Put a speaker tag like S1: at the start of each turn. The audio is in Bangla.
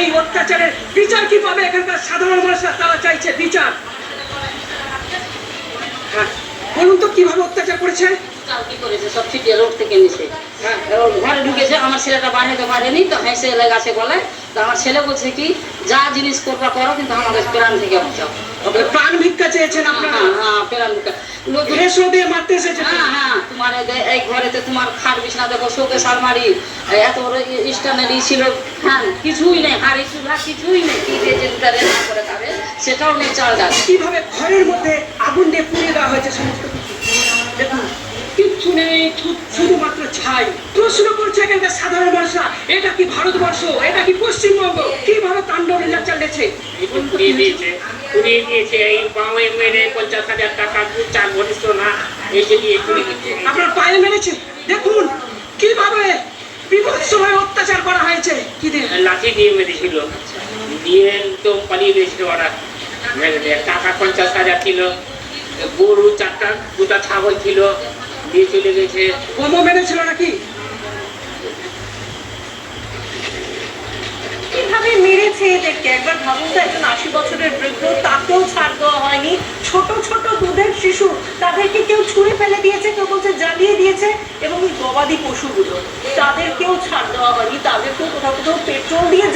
S1: এই অত্যাচারের বিচার কি পাবে এখানকার সাধারণ মানুষরা? তারা চাইছে বিচার। হ্যাঁ, বলুন তো কিভাবে অত্যাচার করেছে?
S2: কি করেছে, সব ছিটিয়ে রোড থেকে নিচে ঘরে ঢুকেছে। আমার ছেলেটা বাড়িতে পারেনি, তো হেসে লেগাছে গলায়। তো আমার ছেলে বলছে কি, যা জিনিস করবা করো, কিন্তু আমাদের প্রাণ থেকে বাঁচাও।
S1: প্রাণ ভিক্ষা চেয়েছেন আপনারা?
S2: হ্যাঁ, প্রাণ ভিক্ষা।
S1: দিয়ে মারতে এসেছে?
S2: হ্যাঁ, তোমার এই ঘরেতে তোমার খাট বিছনা দেখো, শোকেস আলমারি, এত বড় স্ট্যান্ডার্ড ছিল, হ্যাঁ কিছুই নেই, হাড়ি চুলা কিছুই নেই। কি দিয়ে যেটা রান্না করে খাবে সেটাও নেই, চাল ডাল।
S1: কিভাবে ঘরের মধ্যে আগুন দিয়ে পুড়িয়ে দেওয়া হয়েছে সমস্ত কিছু। দেখুন, কিচ্ছু নেই, শুধুমাত্র ছাই। প্রশ্ন করছে এখানকার সাধারণ মানুষরা, এটা কি ভারতবর্ষ? এটা কি পশ্চিমবঙ্গ? কিভাবে তাণ্ডব লীলা চালিয়েছে?
S3: পুড়িয়ে দিয়েছে। এই বাংলায় মেরে 50,000 টাকা চার ঘনিষ্ঠ না, এই যে দিয়ে পুড়িয়ে দিচ্ছে।
S1: আপনার পায়ে মেরেছে। দেখুন কিভাবে বিভৎসভাবে অত্যাচার করা হয়েছে। কি দিয়ে?
S3: লাঠি দিয়ে মেরেছিল, দিয়ে তো পালিয়ে গিয়েছিল ওরা। মেরে দেয়। টাকা 50,000 ছিল, গরু 4টা, 2টা ছাগল ছিল, দিয়ে চলে গেছে।
S1: বোমা মেরেছিল নাকি?
S4: কিভাবে মেরেছে এদেরকে একবার ভাবুন তো। একজন 80 বছরের বৃদ্ধ, তাকেও ছাড় দেওয়া হয়নি। ছোট ছোট দুধের শিশু, তাদেরকে কেউ ছুঁড়ে ফেলে দিয়েছে, কেউ বলছে জ্বালিয়ে দিয়েছে। এবং এই গবাদি পশুগুলো, তাদেরকেও ছাড় দেওয়া হয়নি, তাদেরকেও কোথাও কোথাও পেট্রোল দিয়ে